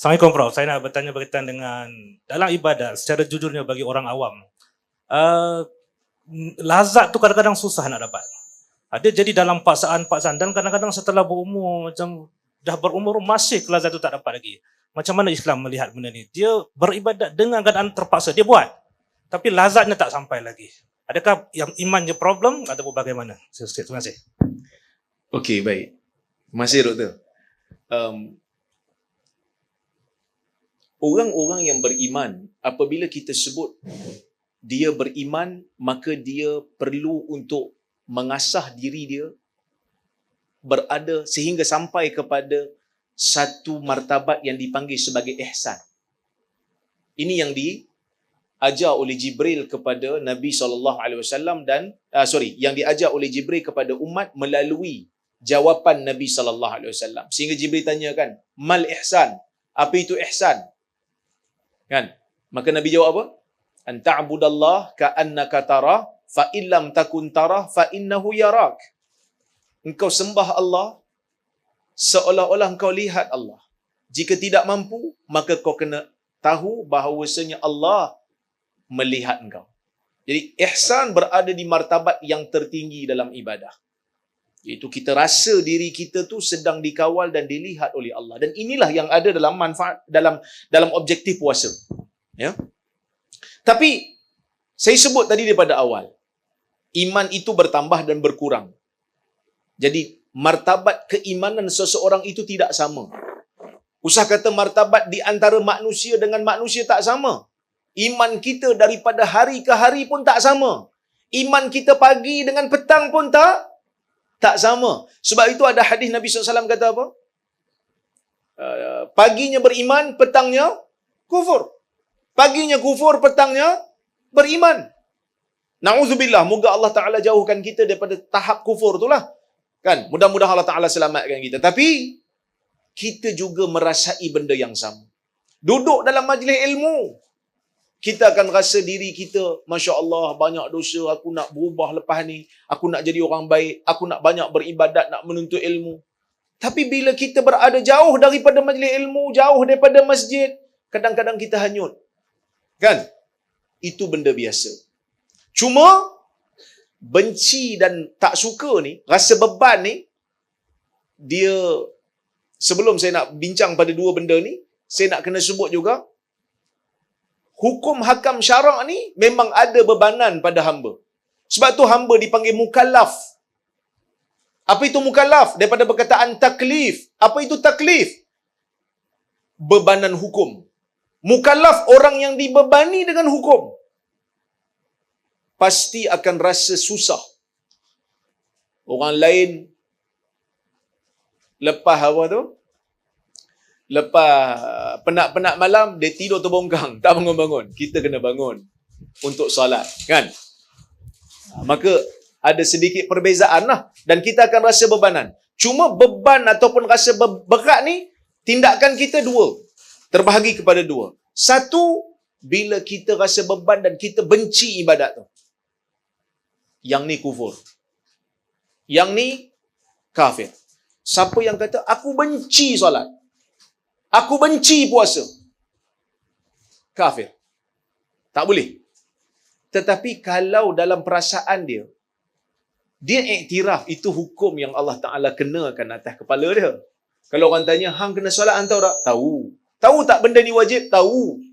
Assalamualaikum Prof. Saya nak bertanya berkaitan dengan dalam ibadat secara jujurnya bagi orang awam. Uh, Lazat tu kadang-kadang susah nak dapat. Dia jadi dalam paksaan-paksaan dan kadang-kadang setelah berumur macam dah berumur masih lazat tu tak dapat lagi. Macam mana Islam melihat benda ni? Dia beribadat dengan keadaan terpaksa dia buat. Tapi lazatnya tak sampai lagi. Adakah yang imannya problem ataupun bagaimana? Terima kasih. Okey, baik. Terima kasih Doktor. Orang-orang yang beriman, apabila kita sebut dia beriman, maka dia perlu untuk mengasah diri dia berada sehingga sampai kepada satu martabat yang dipanggil sebagai ihsan. Ini yang diajar oleh Jibril kepada Nabi SAW dan yang diajar oleh Jibril kepada umat melalui jawapan Nabi SAW. Sehingga Jibril tanyakan, mal ihsan? Apa itu ihsan? Kan? Maka Nabi jawab apa? An ta'budallah ka'annaka tarah fa illam takun tarah fa innahu yarak. Engkau sembah Allah seolah-olah engkau lihat Allah. Jika tidak mampu, maka kau kena tahu bahawasanya Allah melihat engkau. Jadi ihsan berada di martabat yang tertinggi dalam ibadah. Iaitu kita rasa diri kita tu sedang dikawal dan dilihat oleh Allah. Dan inilah yang ada dalam manfaat dalam objektif puasa. Ya. Tapi saya sebut tadi daripada awal, iman itu bertambah dan berkurang. Jadi martabat keimanan seseorang itu tidak sama. Usah kata martabat di antara manusia dengan manusia tak sama. Iman kita daripada hari ke hari pun tak sama. Iman kita pagi dengan petang pun tak sama. Sebab itu ada hadis Nabi SAW kata apa? Paginya beriman, petangnya kufur. Paginya kufur, petangnya beriman. Na'udzubillah, moga Allah Ta'ala jauhkan kita daripada tahap kufur itulah. Kan? Mudah-mudahan Allah Ta'ala selamatkan kita. Tapi, kita juga merasai benda yang sama. Duduk dalam majlis ilmu, kita akan rasa diri kita, Masya Allah, banyak dosa, aku nak berubah lepas ni, aku nak jadi orang baik, aku nak banyak beribadat, nak menuntut ilmu. Tapi bila kita berada jauh daripada majlis ilmu, jauh daripada masjid, kadang-kadang kita hanyut. Kan? Itu benda biasa. Cuma, benci dan tak suka ni, rasa beban ni, dia, sebelum saya nak bincang pada dua benda ni, saya nak kena sebut juga, hukum hakam syarak ni memang ada bebanan pada hamba. Sebab tu hamba dipanggil mukallaf. Apa itu mukallaf? Daripada perkataan taklif. Apa itu taklif? Bebanan hukum. Mukallaf orang yang dibebani dengan hukum. Pasti akan rasa susah. Orang lain lepas apa tu? Lepas penat-penat malam, dia tidur terbongkang, tak bangun-bangun. Kita kena bangun untuk solat, kan? Maka ada sedikit perbezaan lah. Dan kita akan rasa bebanan. Cuma beban ataupun rasa berat ni, tindakan kita dua. Terbahagi kepada dua. Satu, bila kita rasa beban dan kita benci ibadat tu. Yang ni kufur. Yang ni kafir. Siapa yang kata, aku benci solat, aku benci puasa, kafir. Tak boleh. Tetapi kalau dalam perasaan dia, dia iktiraf itu hukum yang Allah Ta'ala kenakan atas kepala dia. Kalau orang tanya, hang kena solat hang tahu tak? Tahu. Tahu tak benda ni wajib? Tahu.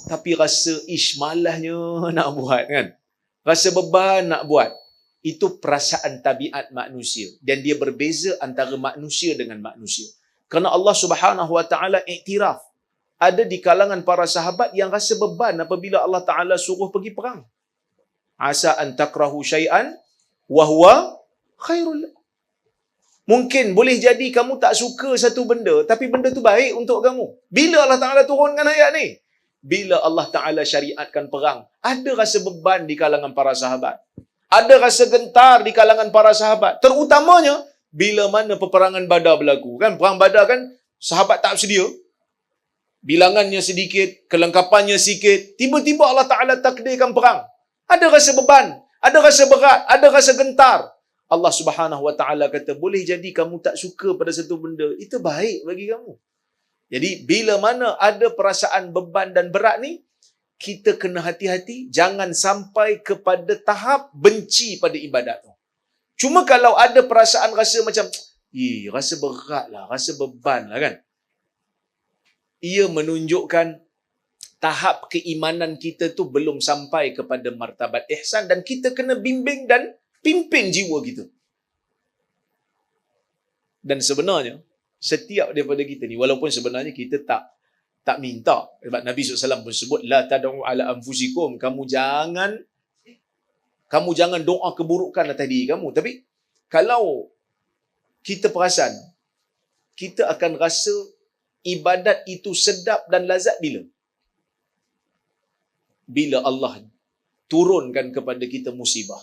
Tapi rasa malahnya nak buat, kan? Rasa beban nak buat. Itu perasaan tabiat manusia. Dan dia berbeza antara manusia dengan manusia. Kerana Allah Subhanahu Wa Ta'ala iktiraf. Ada di kalangan para sahabat yang rasa beban apabila Allah Ta'ala suruh pergi perang. Asa an takrahu syai'an wa huwa khairul. Mungkin boleh jadi kamu tak suka satu benda, tapi benda tu baik untuk kamu. Bila Allah Ta'ala turunkan ayat ni? Bila Allah Ta'ala syariatkan perang. Ada rasa beban di kalangan para sahabat. Ada rasa gentar di kalangan para sahabat. Terutamanya, bila mana peperangan Badar berlaku. Kan? Perang Badar kan, sahabat tak bersedia. Bilangannya sedikit, kelengkapannya sikit. Tiba-tiba Allah Ta'ala takdirkan perang. Ada rasa beban, ada rasa berat, ada rasa gentar. Allah Subhanahu Wa Ta'ala kata, boleh jadi kamu tak suka pada satu benda. Itu baik bagi kamu. Jadi bila mana ada perasaan beban dan berat ni, kita kena hati-hati, jangan sampai kepada tahap benci pada ibadat tu. Cuma kalau ada perasaan rasa macam, rasa berat lah, rasa beban lah kan. Ia menunjukkan tahap keimanan kita tu belum sampai kepada martabat ihsan dan kita kena bimbing dan pimpin jiwa kita. Dan sebenarnya, setiap daripada kita ni, walaupun sebenarnya kita tak minta. Sebab Nabi SAW pun sebut, la tad'u ala anfusikum, kamu jangan doa keburukan atas diri kamu. Tapi kalau kita perasan, kita akan rasa ibadat itu sedap dan lazat bila Allah turunkan kepada kita musibah.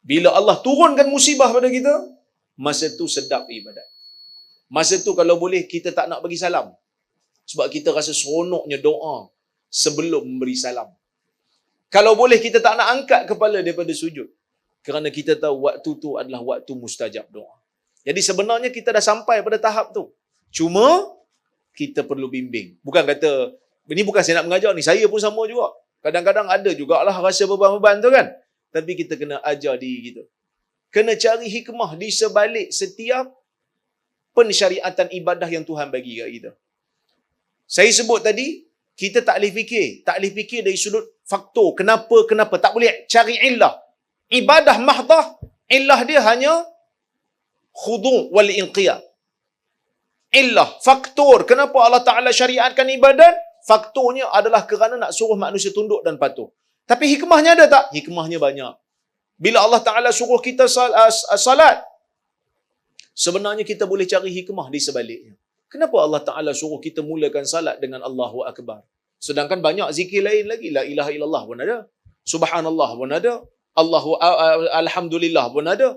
Bila Allah turunkan musibah pada kita, masa tu sedap ibadat. Masa tu kalau boleh kita tak nak bagi salam. Sebab kita rasa seronoknya doa sebelum memberi salam. Kalau boleh kita tak nak angkat kepala daripada sujud. Kerana kita tahu waktu tu adalah waktu mustajab doa. Jadi sebenarnya kita dah sampai pada tahap tu. Cuma kita perlu bimbing. Bukan kata, ini bukan saya nak mengajar ni, saya pun sama juga. Kadang-kadang ada jugalah rasa beban-beban tu kan. Tapi kita kena ajar diri kita. Kena cari hikmah di sebalik setiap pensyariatan ibadah yang Tuhan bagi kat kita. Saya sebut tadi, kita tak boleh fikir. Tak boleh fikir dari sudut faktor. Kenapa. Tak boleh cari illah. Ibadah mahdah, illah dia hanya khudu' wal inqiyad. Illah, faktor. Kenapa Allah Ta'ala syariatkan ibadat? Faktornya adalah kerana nak suruh manusia tunduk dan patuh. Tapi hikmahnya ada tak? Hikmahnya banyak. Bila Allah Ta'ala suruh kita salat, sebenarnya kita boleh cari hikmah di sebaliknya. Kenapa Allah Ta'ala suruh kita mulakan salat dengan Allahu Akbar? Sedangkan banyak zikir lain lagi. La ilaha illallah pun ada. Subhanallah pun ada. Alhamdulillah pun ada.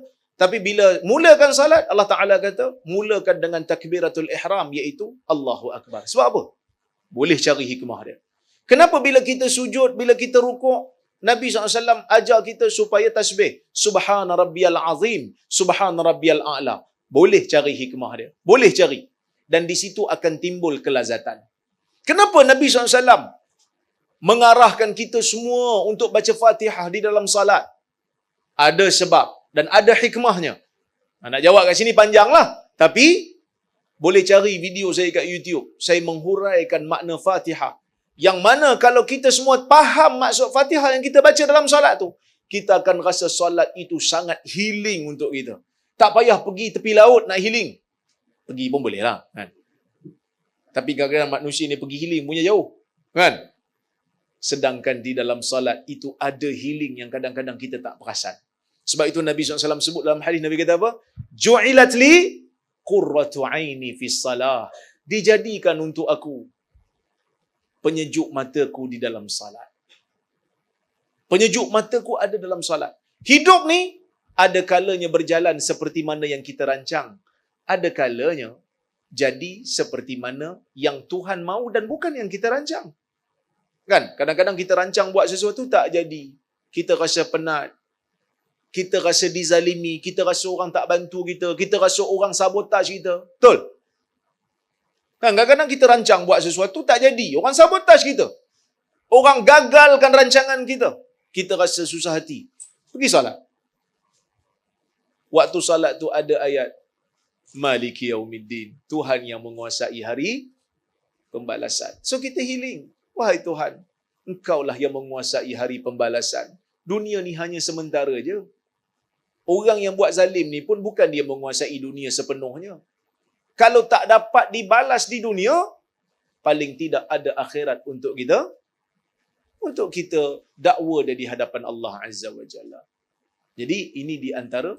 Tapi bila mulakan salat, Allah Ta'ala kata, mulakan dengan takbiratul ihram, iaitu Allahu Akbar. Sebab apa? Boleh cari hikmah dia. Kenapa bila kita sujud, bila kita rukuk, Nabi SAW ajar kita supaya tasbih. Subhana rabbiyal azim, subhana rabbiyal a'la. Boleh cari hikmah dia. Boleh cari. Dan di situ akan timbul kelazatan. Kenapa Nabi SAW mengarahkan kita semua untuk baca Fatihah di dalam salat? Ada sebab dan ada hikmahnya. Nak jawab kat sini panjanglah. Tapi, boleh cari video saya kat YouTube. Saya menghuraikan makna Fatihah. Yang mana kalau kita semua faham maksud Fatihah yang kita baca dalam solat tu, kita akan rasa solat itu sangat healing untuk kita. Tak payah pergi tepi laut nak healing. Pergi pun boleh lah. Kan? Tapi kadang-kadang manusia ni pergi healing punya jauh. Kan? Sedangkan di dalam solat itu ada healing yang kadang-kadang kita tak perasan. Sebab itu Nabi SAW sebut dalam hadis, Nabi kata apa? Ju'ilat li qurratu aini fi salah. Dijadikan untuk aku penyejuk mataku di dalam salat. Penyejuk mataku ada dalam salat. Hidup ni ada kalanya berjalan seperti mana yang kita rancang. Ada kalanya jadi seperti mana yang Tuhan mahu dan bukan yang kita rancang. Kan? Kadang-kadang kita rancang buat sesuatu tak jadi. Kita rasa penat. Kita rasa dizalimi. Kita rasa orang tak bantu kita. Kita rasa orang sabotaj kita. Betul? Kan? Kadang-kadang kita rancang buat sesuatu tak jadi. Orang sabotaj kita. Orang gagalkan rancangan kita. Kita rasa susah hati. Pergi salat. Waktu salat tu ada ayat Maliki Yaumiddin. Tuhan yang menguasai hari pembalasan. So kita healing. Wahai Tuhan, Engkaulah yang menguasai hari pembalasan. Dunia ni hanya sementara je. Orang yang buat zalim ni pun bukan dia menguasai dunia sepenuhnya. Kalau tak dapat dibalas di dunia, paling tidak ada akhirat untuk kita. Untuk kita dakwa dia di hadapan Allah Azza wa Jalla. Jadi ini di antara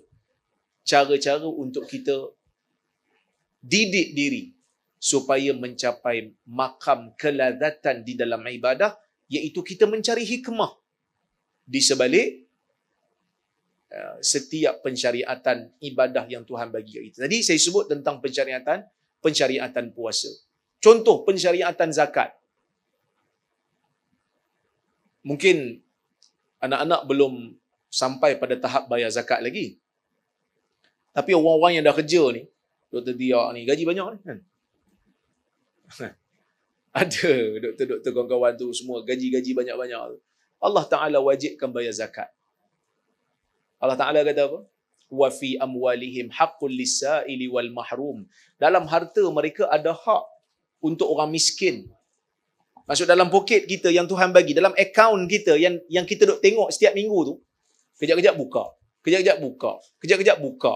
cara-cara untuk kita didik diri supaya mencapai makam kelazatan di dalam ibadah, iaitu kita mencari hikmah di sebalik setiap pensyariatan ibadah yang Tuhan bagi kat kita. Tadi saya sebut tentang pensyariatan puasa. Contoh pensyariatan zakat. Mungkin anak-anak belum sampai pada tahap bayar zakat lagi. Tapi orang-orang yang dah kerja ni, Dr. Dia ni, gaji banyak ni kan. Ada doktor-doktor kawan-kawan tu semua gaji-gaji banyak-banyak tu. Allah Ta'ala wajibkan bayar zakat. Allah Ta'ala kata apa? Wa fi amwalihim haqqul lis-sa'ili wal mahrum. Dalam harta mereka ada hak untuk orang miskin. Maksud dalam poket kita yang Tuhan bagi, dalam akaun kita yang kita duk tengok setiap minggu tu, kejap-kejap buka, kejap-kejap buka, kejap-kejap buka.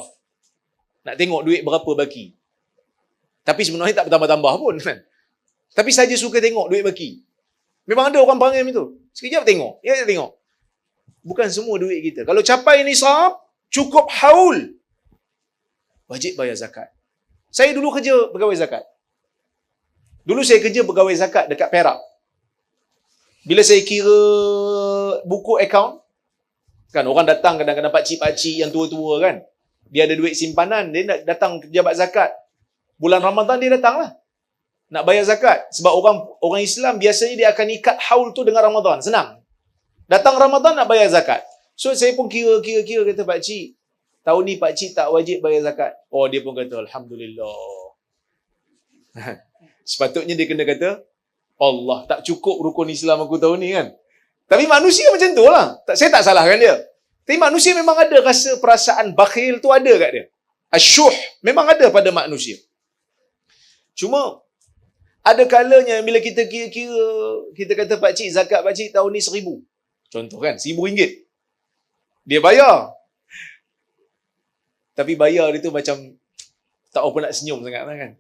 Nak tengok duit berapa baki. Tapi sebenarnya tak bertambah-tambah pun kan. Tapi saja suka tengok duit baki. Memang ada orang perangai macam tu. Sekejap tengok, ya tengok. Bukan semua duit kita. Kalau capai nisab, cukup haul, wajib bayar zakat. Saya dulu kerja pegawai zakat. Dulu saya kerja pegawai zakat dekat Perak. Bila saya kira buku akaun, kan orang datang kadang-kadang pakcik-pakcik yang tua-tua kan. Dia ada duit simpanan, dia nak datang pejabat zakat. Bulan Ramadan dia datang lah. Nak bayar zakat. Sebab orang Islam biasanya dia akan ikat haul tu dengan Ramadan. Senang. Datang Ramadan nak bayar zakat. So saya pun kira kata pakcik, tahun ni pakcik tak wajib bayar zakat. Oh dia pun kata Alhamdulillah. Sepatutnya dia kena kata Allah tak cukup rukun Islam aku tahun ni kan. Tapi manusia macam tu lah. Saya tak salahkan dia. Tapi manusia memang ada rasa perasaan bakhil tu ada kat dia. Asyuh memang ada pada manusia. Cuma ada kalanya bila kita kira-kira, kita kata pakcik zakat pakcik tahun ni 1,000. Contoh kan, RM1,000. Dia bayar. Tapi bayar dia tu macam tak apa nak senyum sangat lah kan.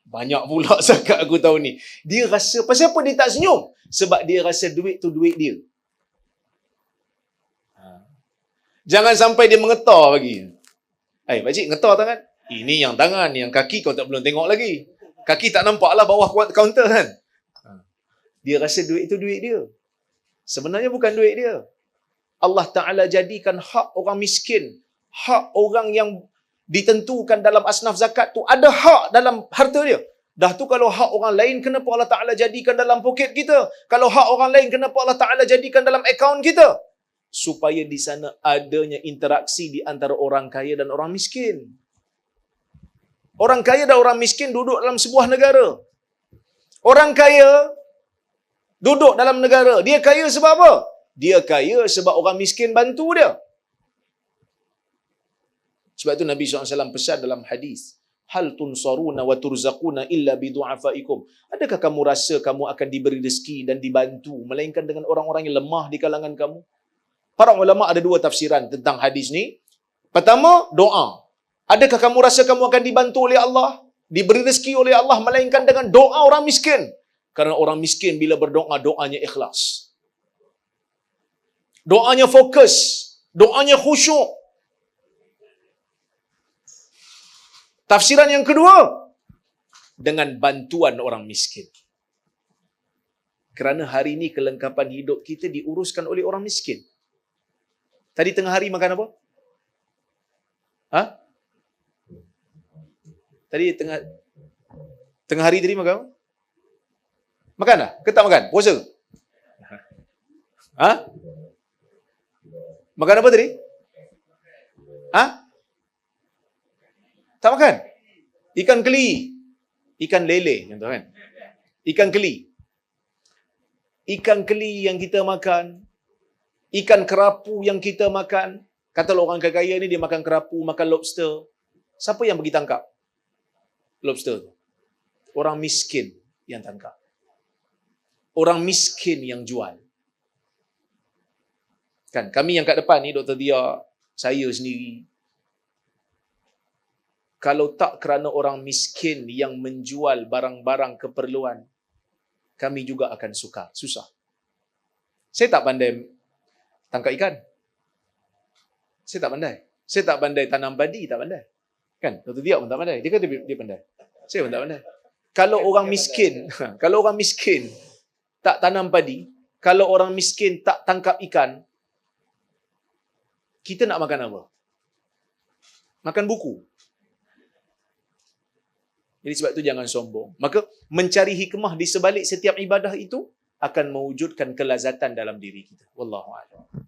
Banyak pula zakat aku tahun ni. Dia rasa, pasal apa dia tak senyum? Sebab dia rasa duit tu duit dia. Jangan sampai dia mengetar lagi. Pakcik ngetar tangan. Ini yang tangan, yang kaki kau tak belum tengok lagi. Kaki tak nampak lah bawah kaunter kan. Dia rasa duit itu duit dia. Sebenarnya bukan duit dia. Allah Ta'ala jadikan hak orang miskin, hak orang yang ditentukan dalam asnaf zakat tu, ada hak dalam harta dia. Dah tu kalau hak orang lain, kenapa Allah Ta'ala jadikan dalam poket kita? Kalau hak orang lain, kenapa Allah Ta'ala jadikan dalam akaun kita? Supaya di sana adanya interaksi di antara orang kaya dan orang miskin. Orang kaya dan orang miskin duduk dalam sebuah negara. Orang kaya duduk dalam negara. Dia kaya sebab apa? Dia kaya sebab orang miskin bantu dia. Sebab itu Nabi SAW pesan dalam hadis, hal tunsaruna wa turzaquna illa bidu'afaikum. Adakah kamu rasa kamu akan diberi rezeki dan dibantu melainkan dengan orang-orang yang lemah di kalangan kamu? Para ulama ada dua tafsiran tentang hadis ni. Pertama, doa. Adakah kamu rasa kamu akan dibantu oleh Allah, diberi rezeki oleh Allah melainkan dengan doa orang miskin? Karena orang miskin bila berdoa, doanya ikhlas. Doanya fokus. Doanya khusyuk. Tafsiran yang kedua, dengan bantuan orang miskin. Kerana hari ini kelengkapan hidup kita diuruskan oleh orang miskin. Tadi tengah hari makan apa? Tadi tengah hari tadi makan apa? Makan dah? Ke tak makan? Puasa ke? Makan apa tadi? Tak makan? Ikan keli. Ikan lele. Contoh kan? Ikan keli. Ikan keli yang kita makan. Ikan kerapu yang kita makan. Katalah orang kaya ni dia makan kerapu, makan lobster. Siapa yang pergi tangkap lobster tu? Orang miskin yang tangkap. Orang miskin yang jual. Kan, kami yang kat depan ni, Dr. Dia, saya sendiri, kalau tak kerana orang miskin yang menjual barang-barang keperluan, kami juga akan susah. Saya tak pandai tangkap ikan. Saya tak pandai. Saya tak pandai tanam padi, tak pandai. Kan, Dr. Dia pun tak pandai. Dia kata dia pandai. Saya pun tak pandai. Kalau orang miskin tak tanam padi, kalau orang miskin tak tangkap ikan, kita nak makan apa? Makan buku. Jadi sebab itu jangan sombong. Maka mencari hikmah di sebalik setiap ibadah itu akan mewujudkan kelazatan dalam diri kita. Wallahu a'lam.